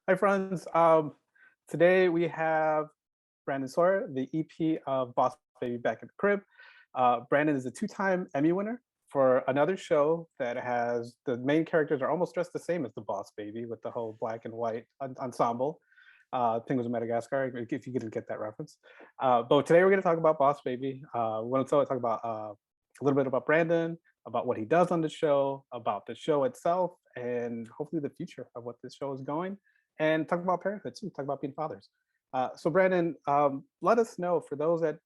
Hi, friends. Today we have Brandon Sawyer, the EP of Boss Baby Back in the Crib. Brandon is a two-time Emmy winner for another show that has the main characters are almost dressed the same as the Boss Baby with the whole black and white ensemble. I think it was Madagascar, if you didn't get that reference. But today we're going to talk about Boss Baby. We want to talk about a little bit about Brandon, about what he does on the show, about the show itself, and hopefully the future of what this show is going, and talk about parenthood too, talk about being fathers. So Brandon, let us know, for those that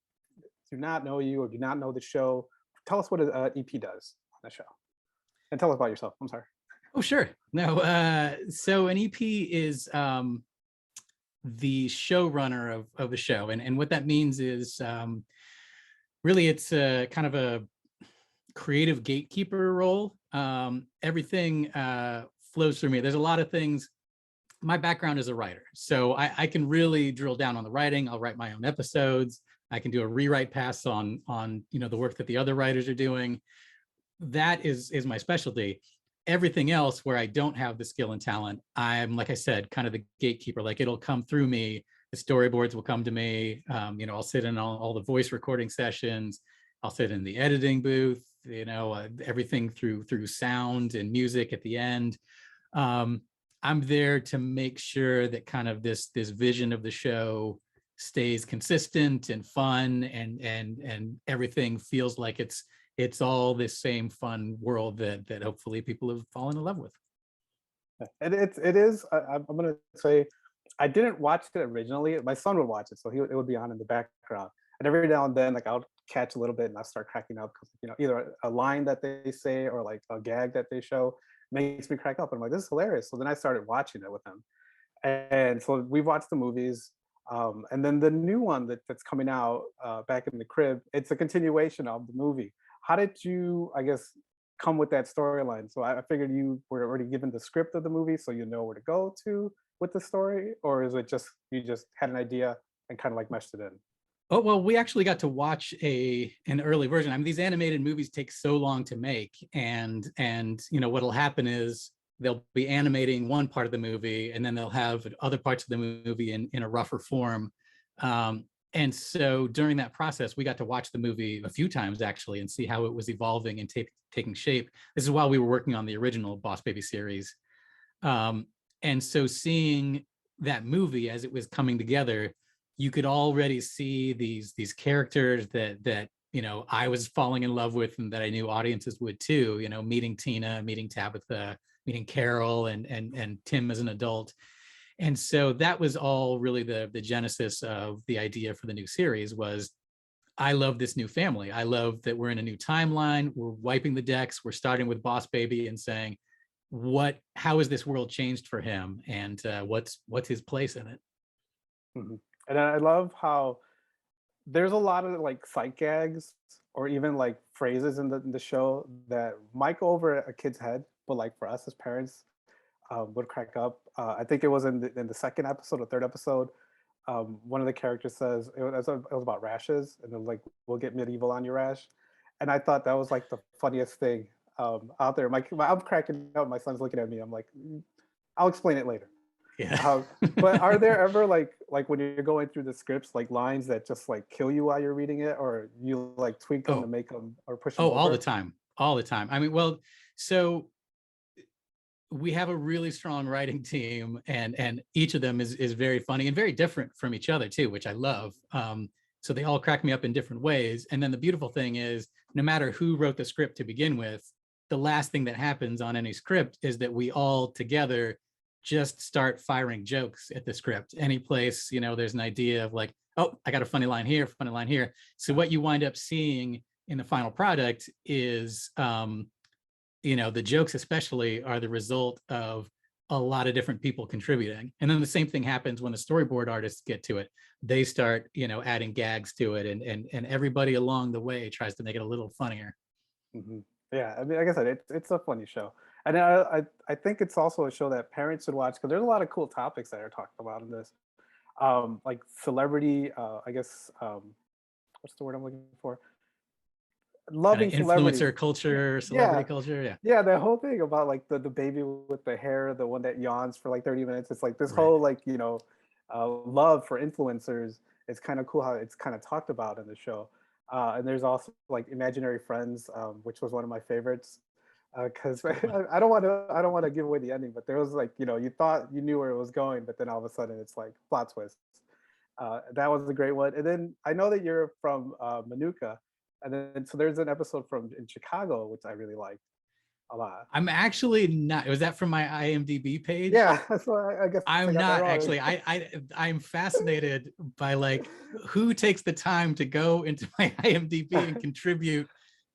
do not know you or do not know the show, tell us what an EP does on the show. And tell us about yourself. I'm sorry. Oh, sure. No, so an EP is the showrunner of the show. And what that means is really it's a kind of a creative gatekeeper role. Everything flows through me. There's a lot of things. My background is a writer, so I can really drill down on the writing. I'll write my own episodes. I can do a rewrite pass on the work that the other writers are doing. That is my specialty. Everything else where I don't have the skill and talent, I'm, like I said, kind of the gatekeeper. Like, it'll come through me. The storyboards will come to me. I'll sit in all the voice recording sessions. I'll sit in the editing booth. Everything through sound and music at the end. I'm there to make sure that kind of this vision of the show stays consistent and fun, and everything feels like it's all this same fun world that hopefully people have fallen in love with. And it is. I'm gonna say, I didn't watch it originally. My son would watch it, so it would be on in the background. And every now and then, like, I'll catch a little bit and I'll start cracking up because either a line that they say or like a gag that they show makes me crack up. And I'm like, this is hilarious. So then I started watching it with him, and so we've watched the movies. And then the new one that's coming out, Back in the Crib, it's a continuation of the movie. How did you, I guess, come with that storyline? So I figured you were already given the script of the movie, so you know where to go to with the story, or is it just you just had an idea and kind of like meshed it in? Oh, well, we actually got to watch an early version. I mean, these animated movies take so long to make, and what'll happen is they'll be animating one part of the movie, and then they'll have other parts of the movie in a rougher form. And so during that process, we got to watch the movie a few times actually and see how it was evolving and taking shape. This is while we were working on the original Boss Baby series. And so seeing that movie as it was coming together, you could already see these characters that I was falling in love with, and that I knew audiences would too. Meeting Tina, meeting Tabitha, meeting Carol, and Tim as an adult. And so that was all really the genesis of the idea for the new series. Was I love this new family. I love that we're in a new timeline. We're wiping the decks. We're starting with Boss Baby and saying, how has this world changed for him, and what's his place in it? Mhm. And I love how there's a lot of like sight gags or even like phrases in the show that might go over a kid's head, but like for us as parents, would crack up. I think it was in the second episode or third episode. One of the characters says it was about rashes, and then like, we'll get medieval on your rash. And I thought that was like the funniest thing out there. I'm cracking up. My son's looking at me. I'm like, I'll explain it later. Yeah. But are there ever like when you're going through the scripts, like lines that just like kill you while you're reading it, or you like tweak them to Oh, make them or push them all the over? time, all the time. I mean, well, so we have a really strong writing team, and each of them is very funny and very different from each other too, which I love. So they all crack me up in different ways. And then the beautiful thing is, no matter who wrote the script to begin with, the last thing that happens on any script is that we all together just start firing jokes at the script. Any place, there's an idea of like, oh, I got a funny line here, funny line here. So what you wind up seeing in the final product is the jokes especially are the result of a lot of different people contributing. And then the same thing happens when the storyboard artists get to it. They start, adding gags to it, and everybody along the way tries to make it a little funnier. Hmm. Yeah, I mean, like I said, it's a funny show, and I think it's also a show that parents should watch because there's a lot of cool topics that are talked about in this, like celebrity. I guess what's the word I'm looking for? loving celebrity. influencer culture, Yeah, celebrity culture. Yeah. yeah, that whole thing about like the baby with the hair, the one that yawns for like 30 minutes. It's like this Right. whole like, love for influencers. It's kind of cool how it's kind of talked about in the show. And there's also like Imaginary Friends, which was one of my favorites. Because Great one. I don't want to give away the ending, but there was like, you thought you knew where it was going, but then all of a sudden it's like plot twist. That was a great one. And then I know that you're from Manuka, and then so there's an episode from in Chicago which I really liked a lot. I'm actually not. Was that from my IMDb page? Yeah, so I guess I I'm got that not wrong. actually. I'm fascinated by like who takes the time to go into my IMDb and contribute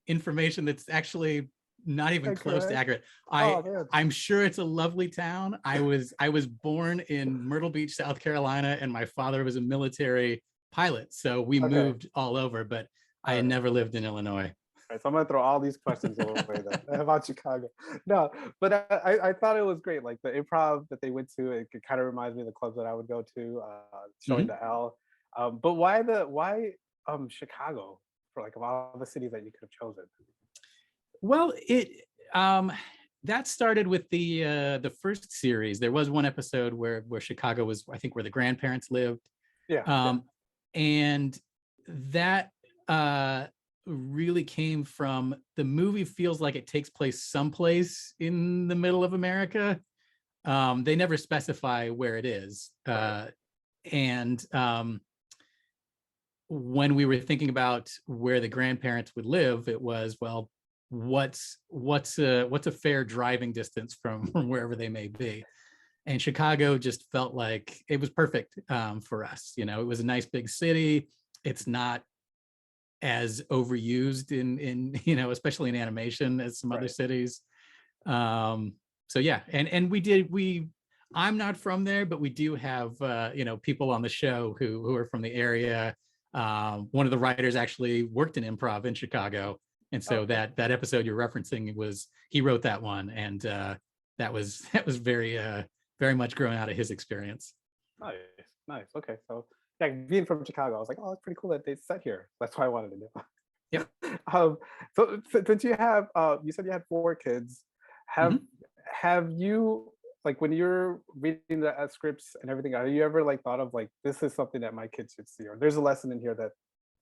information that's actually not even close to Correct. accurate. Oh man. I'm sure it's a lovely town. I was born in Myrtle Beach, South Carolina, and my father was a military pilot, so we Okay. moved all over. But I All had right. never lived in Illinois. All right, so I'm gonna throw all these questions away then about Chicago. No, but I thought it was great. Like the improv that they went to, it kind of reminds me of the clubs that I would go to, showing Mhm. the L. But why Chicago for like of all the cities that you could have chosen? Well, it that started with the first series. There was one episode where Chicago was, I think, where the grandparents lived, Yeah, yeah. um, and that really came from the movie. Feels like it takes place someplace in the middle of America. They never specify where it is, Right. and when we were thinking about where the grandparents would live, it was, well, what's a fair driving distance from wherever they may be. And Chicago just felt like it was perfect for us. It was a nice big city. It's not as overused in especially in animation as some other Right. cities. So yeah, and we I'm not from there, but we do have people on the show who are from the area. One of the writers actually worked in improv in Chicago, and Oh, so cool. that episode you're referencing was, he wrote that one, and that was very much growing out of his experience. Nice, nice. Okay, so yeah, being from Chicago, I was like, oh, it's pretty cool that they set here. That's why I wanted to know. Yep. So since you have, you said you had 4 kids, have Mhm. have you like when you're reading the scripts and everything? Have you ever like thought of like this is something that my kids should see, or there's a lesson in here that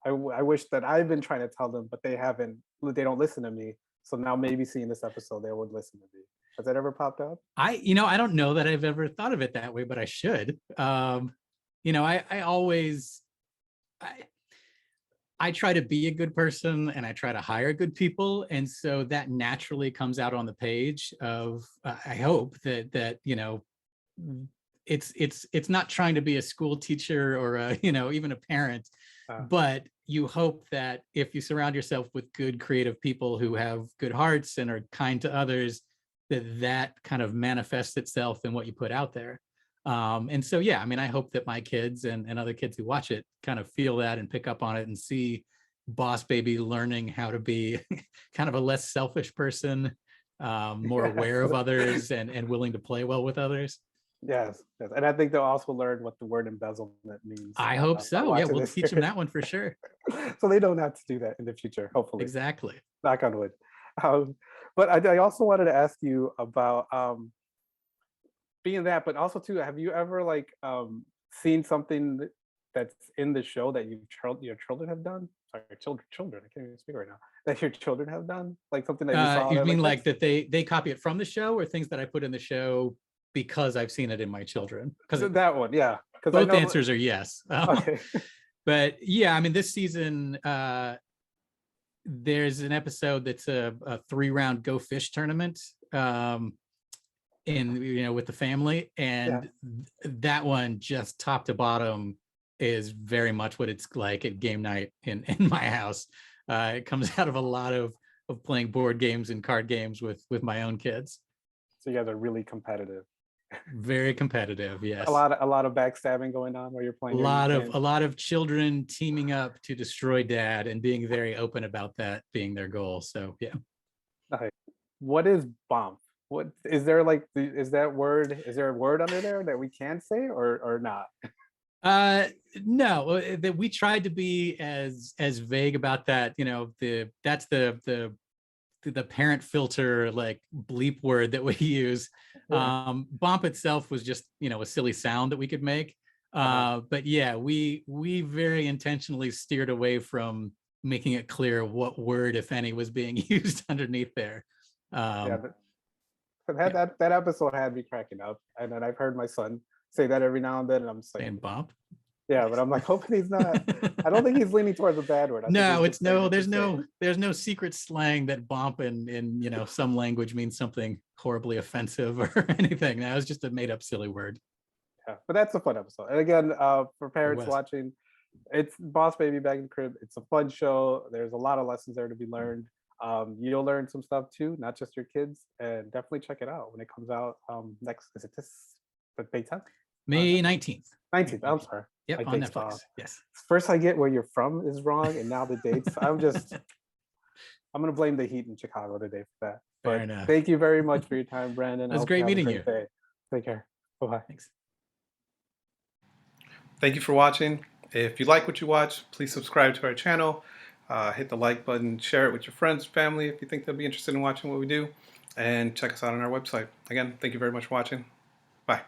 I wish that I've been trying to tell them, but they haven't. They don't listen to me. So now maybe seeing this episode, they would listen to me. Has that ever popped up? I don't know that I've ever thought of it that way, but I should. I always I, I try to be a good person, and I try to hire good people, and so that naturally comes out on the page of, I hope that it's not trying to be a school teacher or even a parent, Uh, but you hope that if you surround yourself with good creative people who have good hearts and are kind to others, that kind of manifests itself in what you put out there. And so, yeah, I mean, I hope that my kids and other kids who watch it kind of feel that and pick up on it and see Boss Baby learning how to be kind of a less selfish person, more yes. aware of others, and willing to play well with others. Yes, yes, and I think they'll also learn what the word embezzlement means I hope by so. Yeah, watching we'll this teach them series, that one for sure. so they don't have to do that in the future. Hopefully, Exactly. knock on wood. Um, but I also wanted to ask you about being that, but also too, have you ever like seen something that's in the show that your children have done? Sorry, your children. I can't even speak right now. That your children have done, like something that you saw You that mean like like that's that they copy it from the show, or things that I put in the show because I've seen it in my children? Because that one, yeah. Because I both know. answers are yes. Okay. But yeah, I mean, this season, there's an episode that's a 3-round go fish tournament, in with the family, Yeah. and that one, just top to bottom, is very much what it's like at game night in my house. It comes out of a lot of playing board games and card games with my own kids. So you guys are really competitive. Very competitive, A yes. lot of a lot of backstabbing going on while you're A playing your lot of games. a lot of children teaming up to destroy dad, and being very open about that being their goal. So yeah. Okay. What is bomb? What is there like? Is that word? Is there a word under there that we can say or not? Uh, no, that we tried to be as vague about that. You know, that's the parent filter like bleep word that we use. Yeah. Bump itself was just, you know, a silly sound that we could make. But yeah, we very intentionally steered away from making it clear what word, if any, was being used underneath there. Yeah, Um, but yeah, that episode had me cracking up, and then I've heard my son say that every now and then, and I'm just like, saying bump. yeah, but I'm like, hoping he's not. I don't think he's leaning towards a bad word. I think he's No, it's just saying no, it to say it. there's no secret slang that bump in you know some language means something horribly offensive or anything. That was just a made up silly word. Yeah, but that's a fun episode. And again, for It parents was. watching, it's Boss Baby Back in the Crib. It's a fun show. There's a lot of lessons there to be learned. You'll learn some stuff too, not just your kids, and definitely check it out when it comes out next. Is it this? The May 10th? May 19th. 19th. I'm sorry. Yep, My on dates. Netflix. Yes. First, I get where you're from is wrong, and now the dates. I'm gonna blame the heat in Chicago today for that. Fair But enough. thank you very much for your time, Brandon. It I was hope you great have a meeting great you. day. Take care. Bye bye. Thanks. Thank you for watching. If you like what you watch, please subscribe to our channel. Hit the like button, share it with your friends, family if you think they'll be interested in watching what we do, and check us out on our website. Again, thank you very much for watching. Bye.